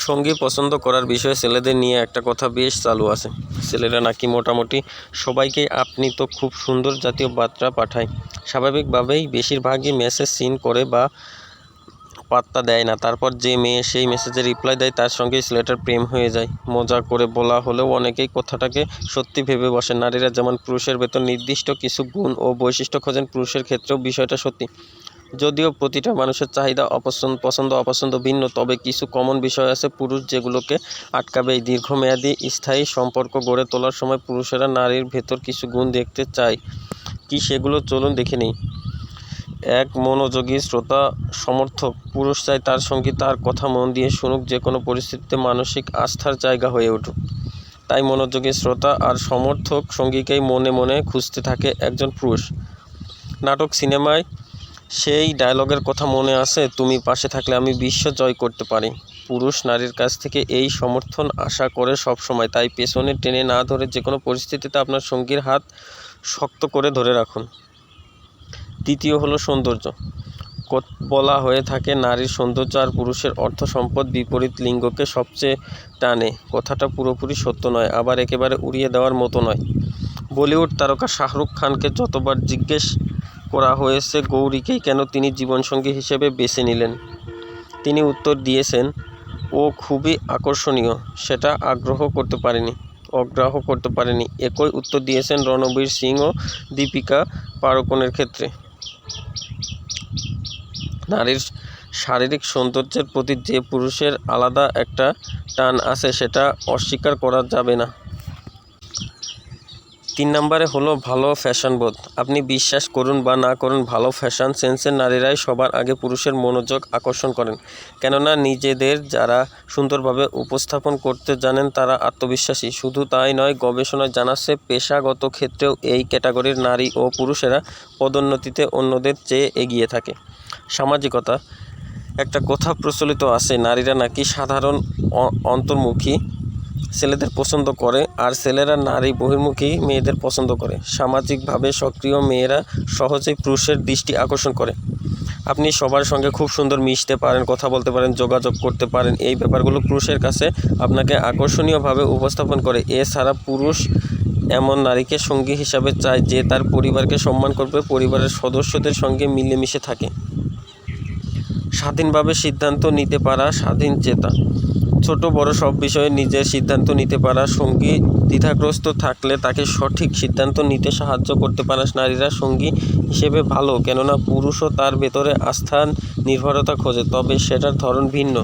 সঙ্গী পছন্দ করার বিষয়ে ছেলেদের নিয়ে একটা কথা বেশ চালু আছে। ছেলেরা নাকি মোটামুটি সবাইকেই আপনি তো খুব সুন্দর জাতীয় বার্তা পাঠায়। স্বাভাবিকভাবেই বেশিরভাগই মেসেজ সিন করে বা পাত্তা দেয় না। তারপর যে মেয়ে সেই মেসেজে রিপ্লাই দেয় তার সঙ্গেই ছেলেটার প্রেম হয়ে যায়। মজা করে বলা হলেও অনেকেই কথাটাকে সত্যি ভেবে বসে। নারীরা যেমন পুরুষের ভেতর নির্দিষ্ট কিছু গুণ ও বৈশিষ্ট্য খোঁজেন, পুরুষের ক্ষেত্রেও বিষয়টা সত্যি। যদিও প্রতিটা মানুষের চাহিদা পছন্দ অপছন্দ ভিন্ন, তবে কিছু কমন বিষয় আছে পুরুষ যেগুলোকে আটকাবে। এই দীর্ঘমেয়াদী স্থায়ী সম্পর্ক গড়ে তোলার সময় পুরুষেরা নারীর ভেতর কিছু গুণ দেখতে চায়। কি সেগুলো চলুন দেখে নিই। এক, মনোযোগী শ্রোতা সমর্থক। পুরুষ চায় তার সঙ্গী তার কথা মন দিয়ে শুনুক, যে কোনো পরিস্থিতিতে মানসিক আস্থার জায়গা হয়ে উঠুক। তাই মনোযোগী শ্রোতা আর সমর্থক সঙ্গীকেই মনে মনে খুঁজতে থাকে একজন পুরুষ। নাটক সিনেমায় সেই ডায়লগের কথা মনে আছে, তুমি পাশে থাকলে আমি বিশ্ব জয় করতে পারি। পুরুষ নারীর কাছ থেকে এই সমর্থন আশা করে সব সময়। তাই পেছনে টেনে না ধরে যে কোনো পরিস্থিতিতে আপনার সঙ্গীর হাত শক্ত করে ধরে রাখুন। দ্বিতীয় হলো সৌন্দর্য। বলা হয়ে থাকে নারীর সৌন্দর্য আর পুরুষের অর্থ সম্পদ বিপরীত লিঙ্গকে সবচেয়ে টানে। কথাটা পুরোপুরি সত্য নয়, আবার একেবারে উড়িয়ে দেওয়ার মতো নয়। বলিউড তারকা শাহরুখ খানকে যতবার জিজ্ঞেস করা হয়েছে গৌরীকেই কেন তিনি জীবনসঙ্গী হিসেবে বেছে নিলেন, তিনি উত্তর দিয়েছেন, ও খুবই আকর্ষণীয়, সেটা অগ্রাহ্য করতে পারেনি। একই উত্তর দিয়েছেন রণবীর সিং ও দীপিকা পাড়ুকোনের ক্ষেত্রে। নারীর শারীরিক সৌন্দর্যের প্রতি যে পুরুষের আলাদা একটা টান আছে সেটা অস্বীকার করা যাবে না। 3 নম্বরে হলো ভালো ফ্যাশনবোধ। আপনি বিশ্বাস করুন বা না করুন, ভালো ফ্যাশন সেন্সের নারীরাই সবার আগে পুরুষের মনোযোগ আকর্ষণ করেন। কেননা নিজেদের যারা সুন্দরভাবে উপস্থাপন করতে জানেন তারা আত্মবিশ্বাসী। শুধু তাই নয়, গবেষণায় জানাচ্ছে পেশাগত ক্ষেত্রেও এই ক্যাটাগরির নারী ও পুরুষেরা পদোন্নতিতে অন্যদের চেয়ে এগিয়ে থাকে। সামাজিকতা। একটা কথা প্রচলিত আছে, নারীরা নাকি সাধারণ অন্তর্মুখী ছেলেদের পছন্দ করে আর ছেলেরা নারী বহির্মুখী মেয়েদের পছন্দ করে। সামাজিকভাবে সক্রিয় মেয়েরা সহজেই পুরুষের দৃষ্টি আকর্ষণ করে। আপনি সবার সঙ্গে খুব সুন্দর মিশতে পারেন, কথা বলতে পারেন, যোগাযোগ করতে পারেন। এই ব্যাপারগুলো পুরুষের কাছে আপনাকে আকর্ষণীয়ভাবে উপস্থাপন করে। এছাড়া পুরুষ এমন নারীকে সঙ্গী হিসাবে চায় যে তার পরিবারকে সম্মান করবে, পরিবারের সদস্যদের সঙ্গে মিলেমিশে থাকে। স্বাধীনভাবে সিদ্ধান্ত নিতে পারা, স্বাধীন চেতা। ছোট বড় সব বিষয়ে নিজের সিদ্ধান্ত নিতে পারা। সঙ্গী দ্বিধাগ্রস্ত থাকলে তাকে সঠিক সিদ্ধান্ত নিতে সাহায্য করতে পারা নারীরা সঙ্গী হিসেবে ভালো। কেননা পুরুষও তার ভেতরে আস্থা নির্ভরতা খোঁজে, তবে সেটার ধরন ভিন্ন।